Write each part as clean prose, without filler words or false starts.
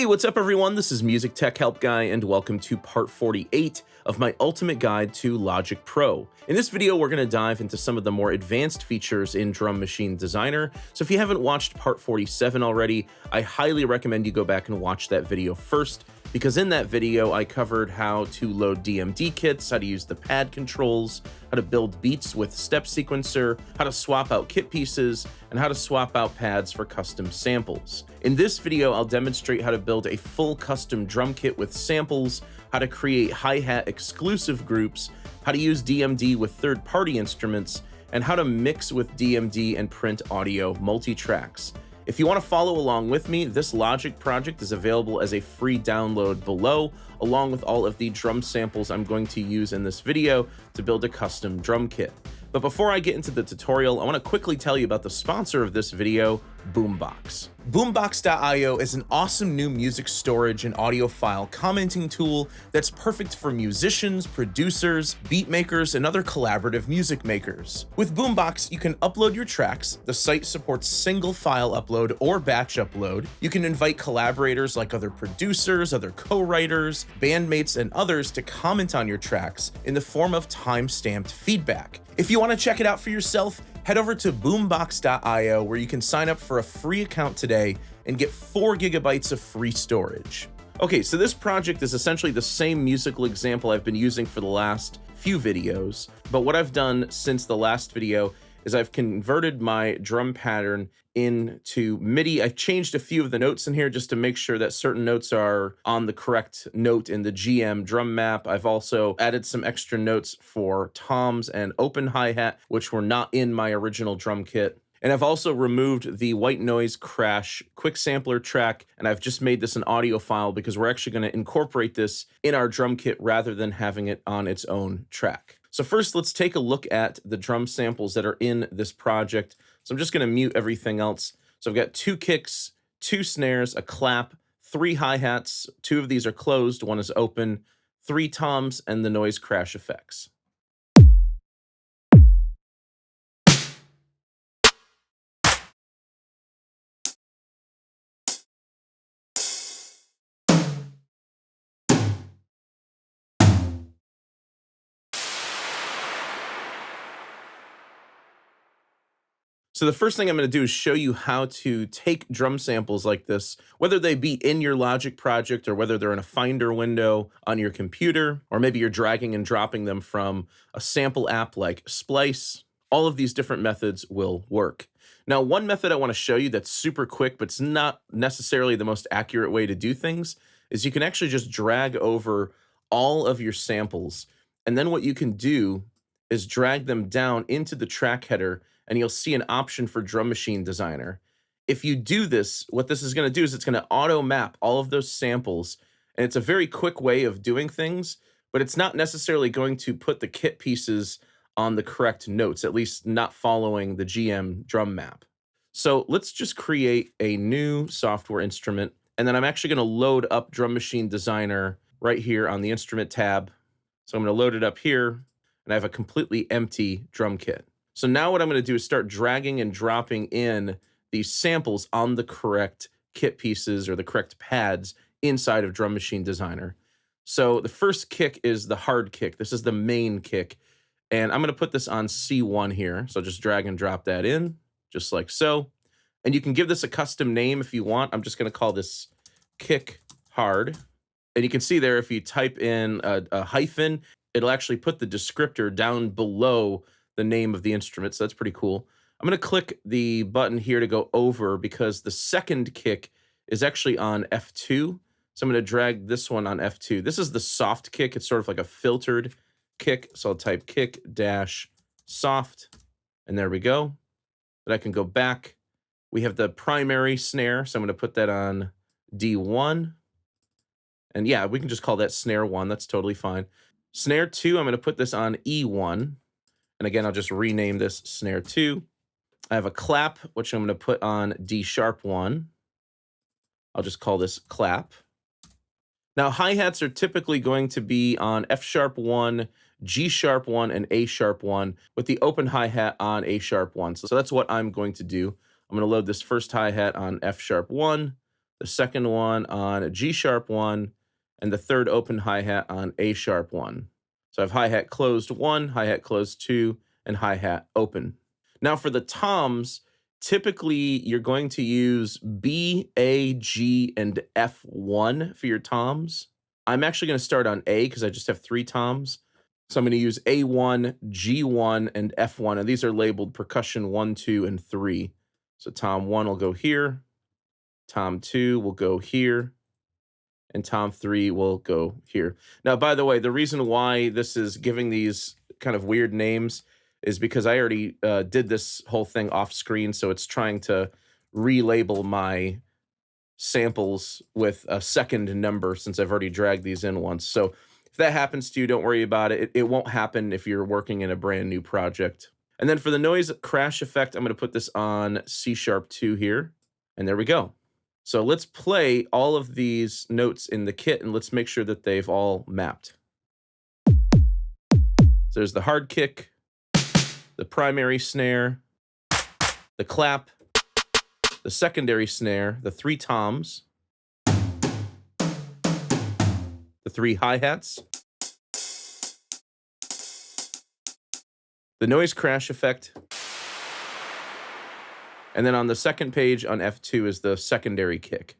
Hey, what's up everyone? This is MusicTechHelpGuy and welcome to part 48 of my ultimate guide to Logic Pro. In this video, we're going to dive into some of the more advanced features in Drum Machine Designer. So if you haven't watched part 47 already, I highly recommend you go back and watch that video first, because in that video, I covered how to load DMD kits, how to use the pad controls, how to build beats with step sequencer, how to swap out kit pieces, and how to swap out pads for custom samples. In this video, I'll demonstrate how to build a full custom drum kit with samples, how to create hi-hat exclusive groups, how to use DMD with third-party instruments, and how to mix with DMD and print audio multitracks. If you want to follow along with me, this Logic project is available as a free download below, along with all of the drum samples I'm going to use in this video to build a custom drum kit. But before I get into the tutorial, I want to quickly tell you about the sponsor of this video, Boombox. Boombox.io is an awesome new music storage and audio file commenting tool that's perfect for musicians, producers, beat makers, and other collaborative music makers. With Boombox, you can upload your tracks. The site supports single file upload or batch upload. You can invite collaborators like other producers, other co-writers, bandmates, and others to comment on your tracks in the form of time-stamped feedback. If you want to check it out for yourself, head over to boombox.io where you can sign up for a free account today and get 4 gigabytes of free storage. Okay, so this project is essentially the same musical example I've been using for the last few videos, but what I've done since the last video is I've converted my drum pattern into MIDI. I've changed a few of the notes in here just to make sure that certain notes are on the correct note in the GM drum map. I've also added some extra notes for toms and open hi-hat, which were not in my original drum kit. And I've also removed the white noise crash quick sampler track, and I've just made this an audio file because we're actually going to incorporate this in our drum kit rather than having it on its own track. So first, let's take a look at the drum samples that are in this project. So I'm just going to mute everything else. So I've got 2 kicks, 2 snares, a clap, 3 hi-hats. 2 of these are closed, 1 is open, 3 toms, and the noise crash effects. So the first thing I'm going to do is show you how to take drum samples like this, whether they be in your Logic project or whether they're in a Finder window on your computer, or maybe you're dragging and dropping them from a sample app like Splice. All of these different methods will work. Now, one method I want to show you that's super quick, but it's not necessarily the most accurate way to do things, is you can actually just drag over all of your samples. And then what you can do is drag them down into the track header, and you'll see an option for Drum Machine Designer. If you do this, what this is going to do is it's going to auto map all of those samples, and it's a very quick way of doing things, but it's not necessarily going to put the kit pieces on the correct notes, at least not following the GM drum map. So let's just create a new software instrument, and then I'm actually going to load up Drum Machine Designer right here on the instrument tab. So I'm going to load it up here, and I have a completely empty drum kit. So now what I'm going to do is start dragging and dropping in these samples on the correct kit pieces or the correct pads inside of Drum Machine Designer. So the first kick is the hard kick. This is the main kick. And I'm going to put this on C1 here. So just drag and drop that in, just like so. And you can give this a custom name if you want. I'm just going to call this kick hard. And you can see there, if you type in a hyphen, it'll actually put the descriptor down below the name of the instrument, so that's pretty cool. I'm going to click the button here to go over because the second kick is actually on F2. So I'm going to drag this one on F2. This is the soft kick. It's sort of like a filtered kick. So I'll type kick dash soft, and there we go. Then I can go back. We have the primary snare, so I'm going to put that on D1. And yeah, we can just call that snare 1. That's totally fine. Snare 2, I'm going to put this on E1. And again, I'll just rename this snare 2. I have a clap, which I'm going to put on D sharp 1. I'll just call this clap. Now, hi-hats are typically going to be on F sharp 1, G sharp 1, and A sharp 1, with the open hi-hat on A sharp 1. So that's what I'm going to do. I'm going to load this first hi-hat on F sharp 1, the second one on a G sharp 1, and the third open hi-hat on A sharp 1. So I have hi-hat closed 1, hi-hat closed 2, and hi-hat open. Now for the toms, typically you're going to use B, A, G, and F1 for your toms. I'm actually going to start on A because I just have 3 toms. So I'm going to use A1, G1, and F1, and these are labeled percussion 1, 2, and 3. So tom 1 will go here, tom 2 will go here, and tom 3 will go here. Now, by the way, the reason why this is giving these kind of weird names is because I already did this whole thing off screen, so it's trying to relabel my samples with a second number since I've already dragged these in once. So if that happens to you, don't worry about it. It won't happen if you're working in a brand new project. And then for the noise crash effect, I'm going to put this on C sharp 2 here, and there we go. So let's play all of these notes in the kit, and let's make sure that they've all mapped. So there's the hard kick, the primary snare, the clap, the secondary snare, the 3 toms, the 3 hi-hats, the noise crash effect, and then on the second page on F2 is the secondary kick.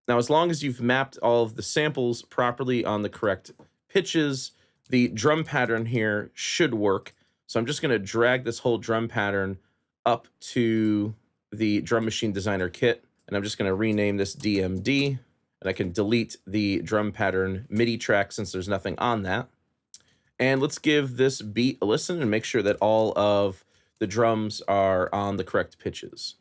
Now, as long as you've mapped all of the samples properly on the correct pitches, the drum pattern here should work. So I'm just going to drag this whole drum pattern up to the Drum Machine Designer kit, and I'm just going to rename this DMD, and I can delete the drum pattern MIDI track since there's nothing on that. And let's give this beat a listen and make sure that all of the drums are on the correct pitches.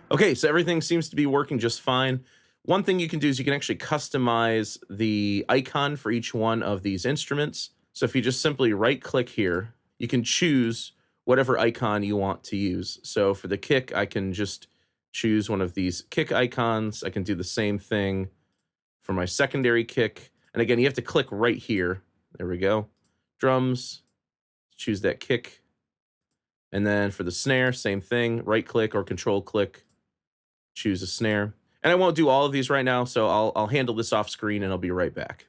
Okay, so everything seems to be working just fine. One thing you can do is you can actually customize the icon for each one of these instruments. So if you just simply right-click here, you can choose whatever icon you want to use. So for the kick, I can just choose one of these kick icons. I can do the same thing for my secondary kick. And again, you have to click right here. There we go. Drums, choose that kick. And then for the snare, same thing, right-click or control-click. Choose a snare. And I won't do all of these right now, so I'll handle this off screen and I'll be right back.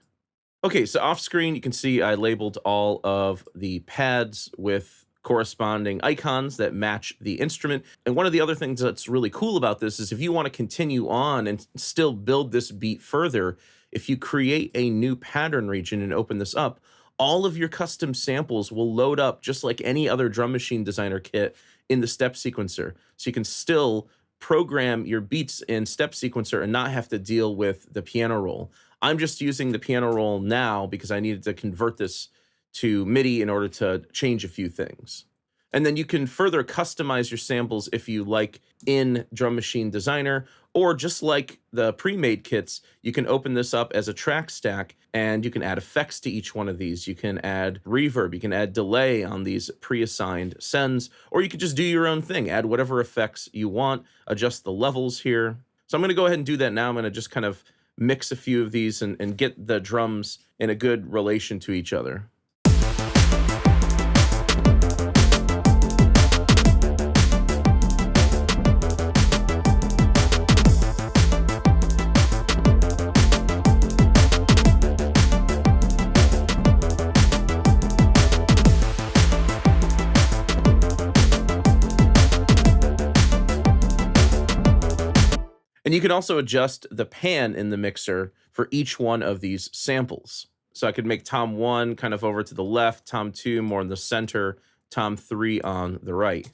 Okay, so off screen, you can see I labeled all of the pads with corresponding icons that match the instrument. And one of the other things that's really cool about this is if you want to continue on and still build this beat further, if you create a new pattern region and open this up, all of your custom samples will load up just like any other Drum Machine Designer kit in the step sequencer. So you can still program your beats in step sequencer and not have to deal with the piano roll. I'm just using the piano roll now because I needed to convert this to MIDI in order to change a few things. And then you can further customize your samples if you like in Drum Machine Designer, or just like the pre-made kits, you can open this up as a track stack and you can add effects to each one of these. You can add reverb, you can add delay on these pre-assigned sends, or you could just do your own thing, add whatever effects you want, adjust the levels here. So I'm going to go ahead and do that now. I'm going to just kind of mix a few of these and get the drums in a good relation to each other. And you can also adjust the pan in the mixer for each one of these samples. So I could make tom 1 kind of over to the left, tom 2 more in the center, tom 3 on the right.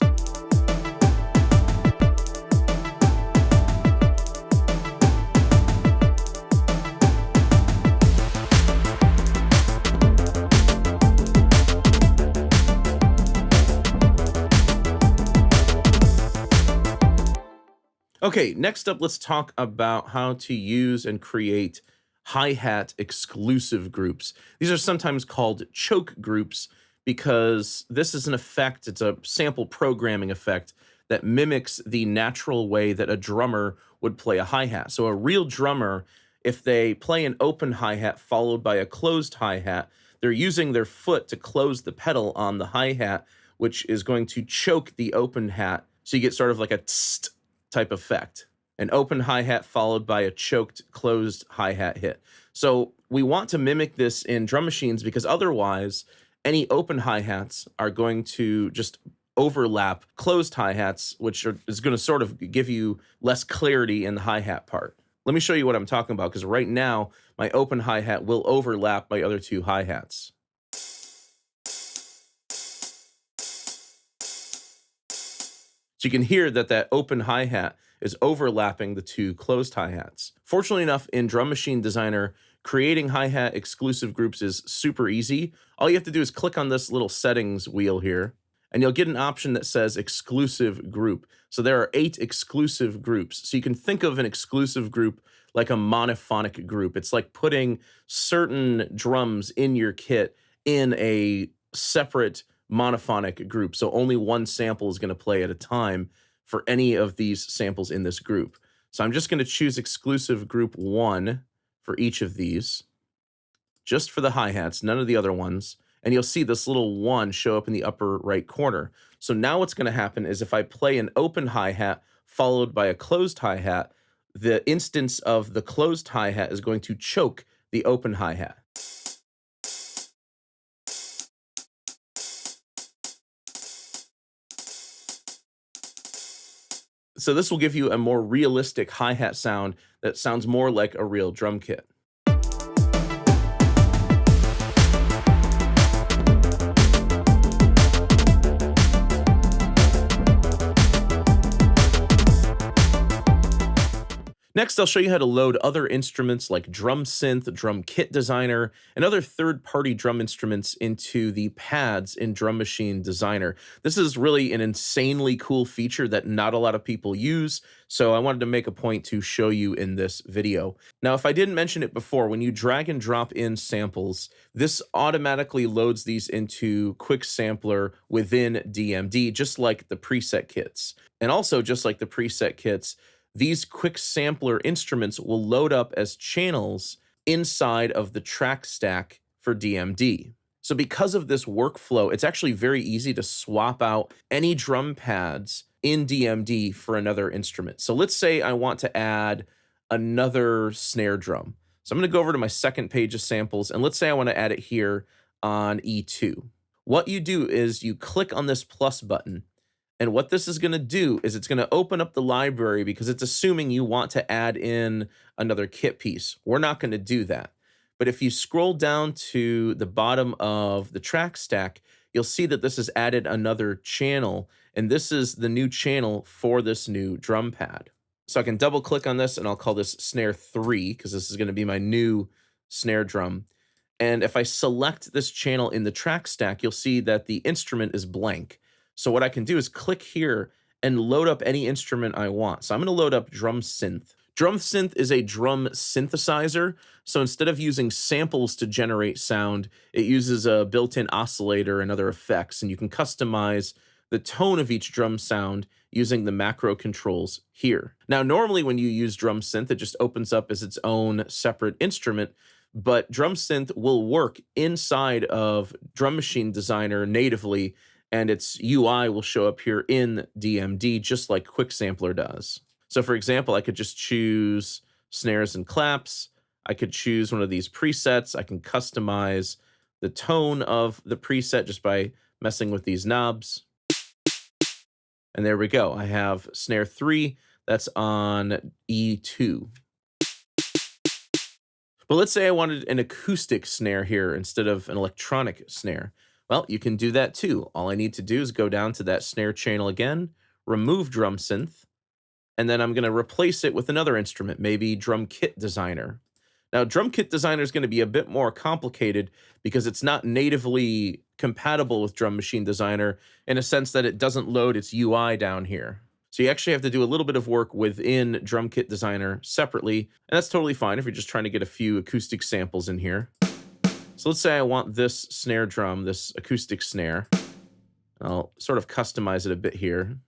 Okay, next up, let's talk about how to use and create hi-hat exclusive groups. These are sometimes called choke groups because this is an effect, it's a sample programming effect that mimics the natural way that a drummer would play a hi-hat. So a real drummer, if they play an open hi-hat followed by a closed hi-hat, they're using their foot to close the pedal on the hi-hat, which is going to choke the open hat. So you get sort of like a tst type effect, an open hi-hat followed by a choked closed hi-hat hit. So we want to mimic this in drum machines because otherwise any open hi-hats are going to just overlap closed hi-hats, which is going to sort of give you less clarity in the hi-hat part. Let me show you what I'm talking about, because right now my open hi-hat will overlap my other two hi-hats. So you can hear that that open hi-hat is overlapping the two closed hi-hats. Fortunately enough, in Drum Machine Designer, creating hi-hat exclusive groups is super easy. All you have to do is click on this little settings wheel here, and you'll get an option that says exclusive group. So there are 8 exclusive groups. So you can think of an exclusive group like a monophonic group. It's like putting certain drums in your kit in a separate monophonic group. So only one sample is going to play at a time for any of these samples in this group. So I'm just going to choose exclusive group 1 for each of these, just for the hi-hats, none of the other ones. And you'll see this little 1 show up in the upper right corner. So now what's going to happen is if I play an open hi-hat followed by a closed hi-hat, the instance of the closed hi-hat is going to choke the open hi-hat. So this will give you a more realistic hi-hat sound that sounds more like a real drum kit. Next, I'll show you how to load other instruments like Drum Synth, Drum Kit Designer, and other third-party drum instruments into the pads in Drum Machine Designer. This is really an insanely cool feature that not a lot of people use, so I wanted to make a point to show you in this video. Now, if I didn't mention it before, when you drag and drop in samples, this automatically loads these into Quick Sampler within DMD, just like the preset kits. And also, just like the preset kits, these quick sampler instruments will load up as channels inside of the track stack for DMD. So because of this workflow, it's actually very easy to swap out any drum pads in DMD for another instrument. So let's say I want to add another snare drum. So I'm going to go over to my second page of samples, and let's say I want to add it here on E2. What you do is you click on this plus button, and what this is going to do is it's going to open up the library because it's assuming you want to add in another kit piece. We're not going to do that. But if you scroll down to the bottom of the track stack, you'll see that this has added another channel, and this is the new channel for this new drum pad. So I can double click on this and I'll call this snare 3 because this is going to be my new snare drum. And if I select this channel in the track stack, you'll see that the instrument is blank. So what I can do is click here and load up any instrument I want. So I'm going to load up Drum Synth. Drum Synth is a drum synthesizer. So instead of using samples to generate sound, it uses a built-in oscillator and other effects. And you can customize the tone of each drum sound using the macro controls here. Now, normally when you use Drum Synth, it just opens up as its own separate instrument. But Drum Synth will work inside of Drum Machine Designer natively, and its UI will show up here in DMD just like Quick Sampler does. So for example, I could just choose snares and claps. I could choose one of these presets. I can customize the tone of the preset just by messing with these knobs. And there we go. I have snare 3 that's on E2. But let's say I wanted an acoustic snare here instead of an electronic snare. Well, you can do that too. All I need to do is go down to that snare channel again, remove Drum Synth, and then I'm going to replace it with another instrument, maybe Drum Kit Designer. Now, Drum Kit Designer is going to be a bit more complicated because it's not natively compatible with Drum Machine Designer in a sense that it doesn't load its UI down here. So you actually have to do a little bit of work within Drum Kit Designer separately, and that's totally fine if you're just trying to get a few acoustic samples in here. So let's say I want this snare drum, this acoustic snare. I'll sort of customize it a bit here.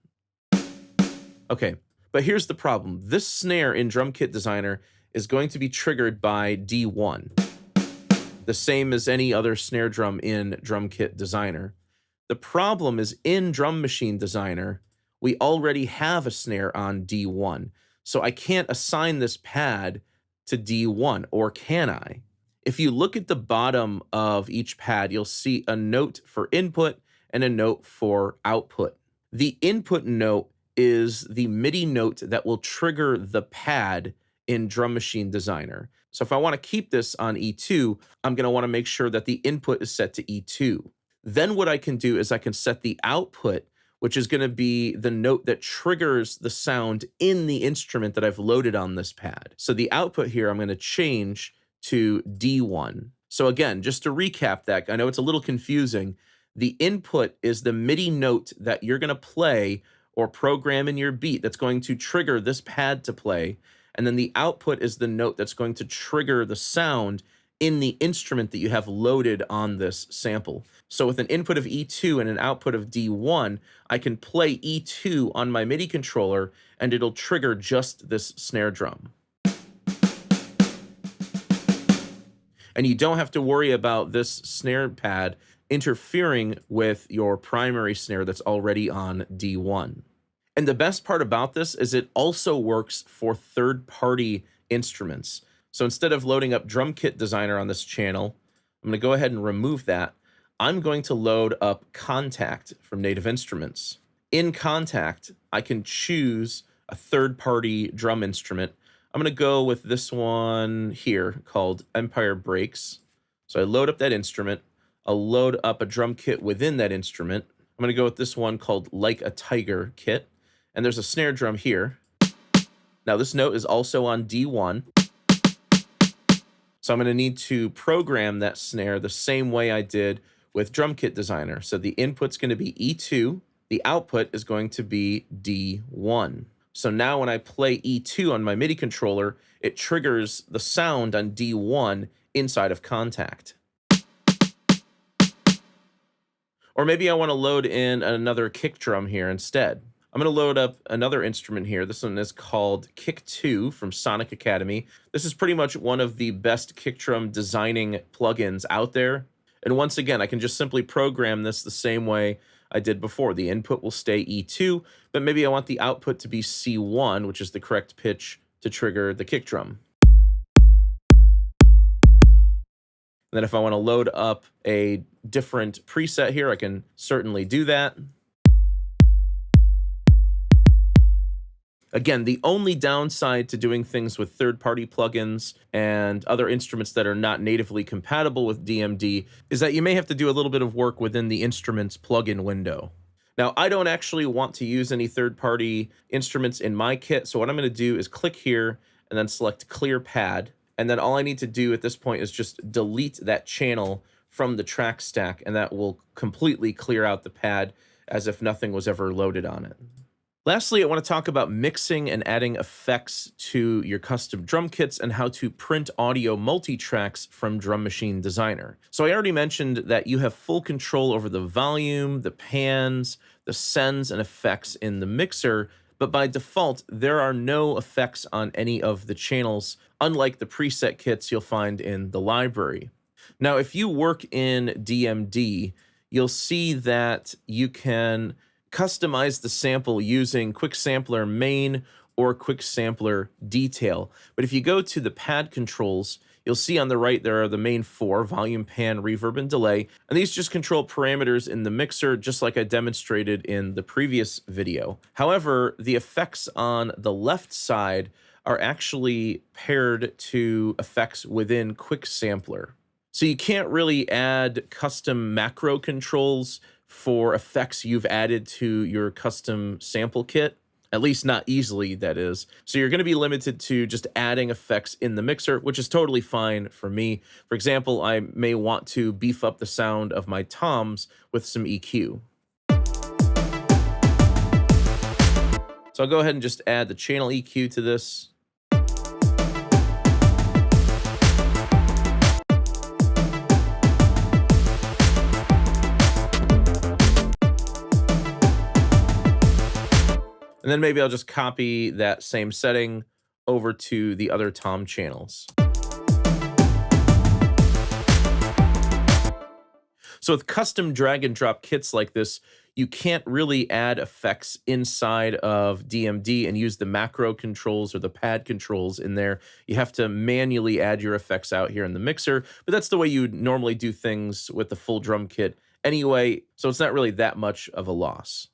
Okay, but here's the problem. This snare in Drum Kit Designer is going to be triggered by D1, the same as any other snare drum in Drum Kit Designer. The problem is in Drum Machine Designer, we already have a snare on D1, so I can't assign this pad to D1, or can I? If you look at the bottom of each pad, you'll see a note for input and a note for output. The input note is the MIDI note that will trigger the pad in Drum Machine Designer. So if I want to keep this on E2, I'm going to want to make sure that the input is set to E2. Then what I can do is I can set the output, which is going to be the note that triggers the sound in the instrument that I've loaded on this pad. So the output here, I'm going to change to D1. So again, just to recap that, I know it's a little confusing. The input is the MIDI note that you're going to play or program in your beat that's going to trigger this pad to play. And then the output is the note that's going to trigger the sound in the instrument that you have loaded on this sample. So with an input of E2 and an output of D1, I can play E2 on my MIDI controller and it'll trigger just this snare drum. And you don't have to worry about this snare pad interfering with your primary snare that's already on D1. And the best part about this is it also works for third-party instruments. So instead of loading up Drum Kit Designer on this channel, I'm going to go ahead and remove that. I'm going to load up Contact from Native Instruments. In Contact, I can choose a third-party drum instrument. I'm going to go with this one here called Empire Breaks. So I load up that instrument. I'll load up a drum kit within that instrument. I'm going to go with this one called Like a Tiger kit. And there's a snare drum here. Now this note is also on D1. So I'm going to need to program that snare the same way I did with Drum Kit Designer. So the input's going to be E2. The output is going to be D1. So now when I play E2 on my MIDI controller, it triggers the sound on D1 inside of Contact. Or maybe I want to load in another kick drum here instead. I'm going to load up another instrument here. This one is called Kick 2 from Sonic Academy. This is pretty much one of the best kick drum designing plugins out there. And once again, I can just simply program this the same way I did before. The input will stay E2, but maybe I want the output to be C1, which is the correct pitch to trigger the kick drum. And then if I want to load up a different preset here, I can certainly do that. Again, the only downside to doing things with third-party plugins and other instruments that are not natively compatible with DMD is that you may have to do a little bit of work within the instrument's plugin window. Now, I don't actually want to use any third-party instruments in my kit, so what I'm going to do is click here and then select Clear Pad. And then all I need to do at this point is just delete that channel from the track stack, and that will completely clear out the pad as if nothing was ever loaded on it. Lastly, I want to talk about mixing and adding effects to your custom drum kits and how to print audio multi-tracks from Drum Machine Designer. So I already mentioned that you have full control over the volume, the pans, the sends, and effects in the mixer, but by default, there are no effects on any of the channels, unlike the preset kits you'll find in the library. Now, if you work in DMD, you'll see that you can customize the sample using Quick Sampler Main or Quick Sampler Detail. But if you go to the pad controls, you'll see on the right there are the main four: volume, pan, reverb, and delay. And these just control parameters in the mixer, just like I demonstrated in the previous video. However, the effects on the left side are actually paired to effects within Quick Sampler. So you can't really add custom macro controls for effects you've added to your custom sample kit, at least not easily, that is. So you're going to be limited to just adding effects in the mixer, which is totally fine for me. For example, I may want to beef up the sound of my toms with some EQ. So I'll go ahead and just add the channel EQ to this. And then maybe I'll just copy that same setting over to the other tom channels. So with custom drag and drop kits like this, you can't really add effects inside of DMD and use the macro controls or the pad controls in there. You have to manually add your effects out here in the mixer, but that's the way you would normally do things with the full drum kit anyway, so it's not really that much of a loss.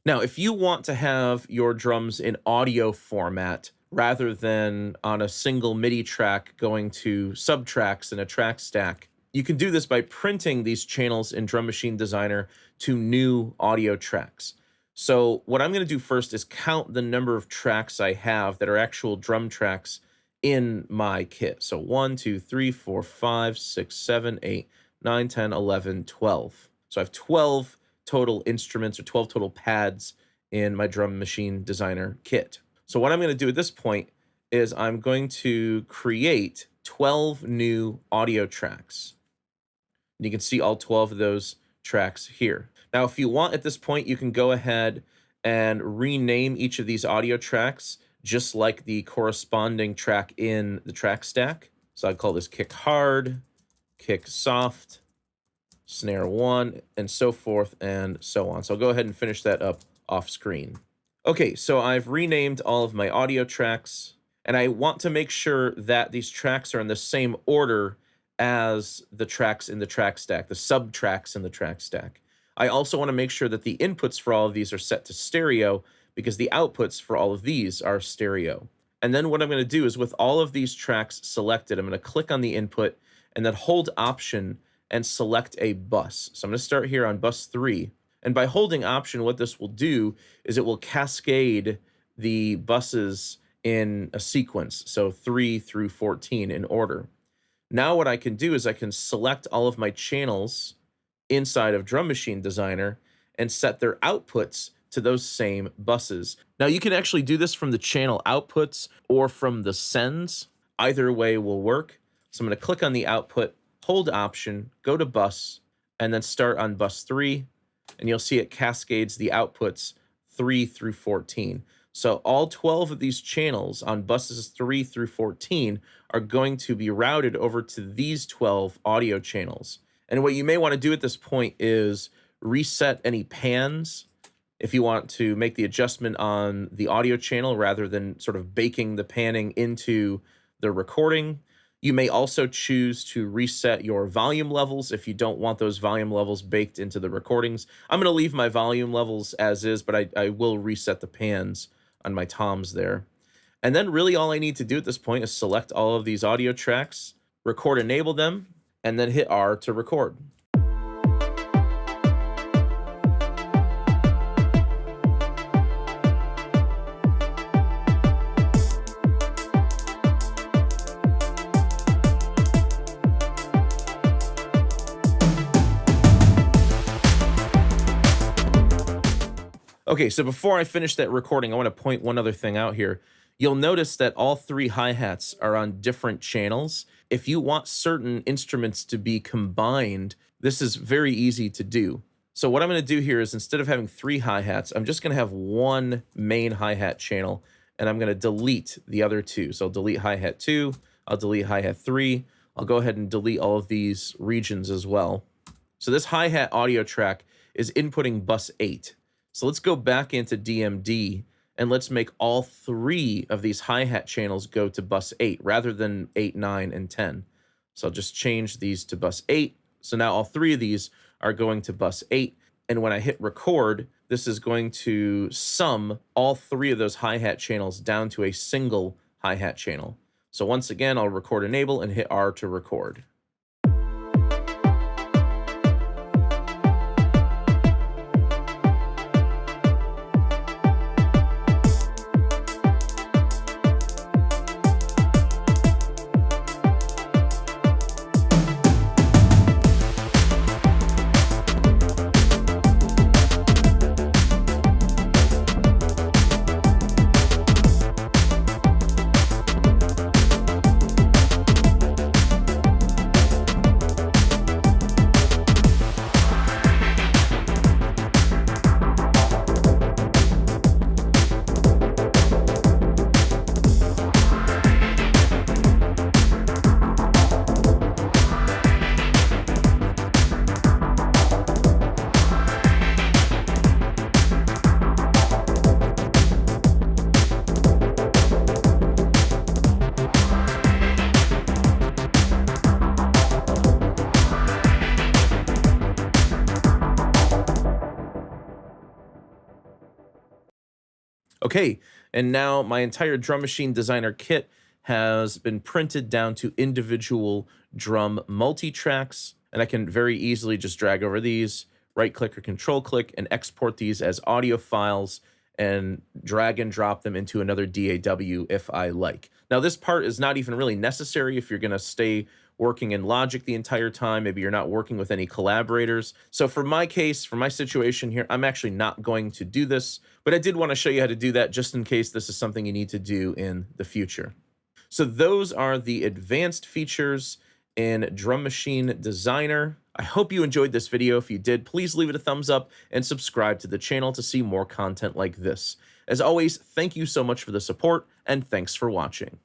Now, if you want to have your drums in audio format rather than on a single MIDI track going to subtracks in a track stack, you can do this by printing these channels in Drum Machine Designer to new audio tracks. So what I'm going to do first is count the number of tracks I have that are actual drum tracks in my kit. So 1, 2, 3, 4, 5, 6, 7, 8, 9, 10, 11, 12. So I have 12 total instruments or 12 total pads in my Drum Machine Designer kit. So what I'm going to do at this point is I'm going to create 12 new audio tracks. And you can see all 12 of those tracks here. Now, if you want at this point, you can go ahead and rename each of these audio tracks just like the corresponding track in the track stack. So I'd call this kick hard, kick soft, snare 1, and so forth and so on. So I'll go ahead and finish that up off screen. Okay, so I've renamed all of my audio tracks, and I want to make sure that these tracks are in the same order as the tracks in the track stack, the sub-tracks in the track stack. I also want to make sure that the inputs for all of these are set to stereo because the outputs for all of these are stereo. And then what I'm going to do is with all of these tracks selected, I'm going to click on the input and then hold Option and select a bus. So I'm going to start here on bus 3. And by holding Option, what this will do is it will cascade the buses in a sequence, so 3 through 14 in order. Now what I can do is I can select all of my channels inside of Drum Machine Designer and set their outputs to those same buses. Now you can actually do this from the channel outputs or from the sends. Either way will work. So I'm going to click on the output, hold Option, go to bus, and then start on bus 3, and you'll see it cascades the outputs 3 through 14. So all 12 of these channels on buses 3 through 14 are going to be routed over to these 12 audio channels. And what you may want to do at this point is reset any pans if you want to make the adjustment on the audio channel rather than sort of baking the panning into the recording. You may also choose to reset your volume levels if you don't want those volume levels baked into the recordings. I'm going to leave my volume levels as is, but I will reset the pans on my toms there. And then really all I need to do at this point is select all of these audio tracks, record enable them, and then hit R to record. Okay, so before I finish that recording, I want to point one other thing out here. You'll notice that all 3 hi-hats are on different channels. If you want certain instruments to be combined, this is very easy to do. So what I'm going to do here is instead of having 3 hi-hats, I'm just going to have 1 main hi-hat channel, and I'm going to delete the other 2. So I'll delete hi-hat 2, I'll delete hi-hat 3, I'll go ahead and delete all of these regions as well. So this hi-hat audio track is inputting bus 8. So let's go back into DMD and let's make all 3 of these hi-hat channels go to bus 8 rather than 8, 9, and 10. So I'll just change these to bus 8. So now all 3 of these are going to bus 8. And when I hit record, this is going to sum all 3 of those hi-hat channels down to a single hi-hat channel. So once again, I'll record enable and hit R to record. Okay, and now my entire drum machine designer kit has been printed down to individual drum multi-tracks, and I can very easily just drag over these, right click or control click, and export these as audio files and drag and drop them into another DAW if I like. Now, this part is not even really necessary if you're going to stay working in Logic the entire time. Maybe you're not working with any collaborators. So for my case, for my situation here, I'm actually not going to do this, but I did want to show you how to do that just in case this is something you need to do in the future. So those are the advanced features in Drum Machine Designer. I hope you enjoyed this video. If you did, please leave it a thumbs up and subscribe to the channel to see more content like this. As always, thank you so much for the support, and thanks for watching.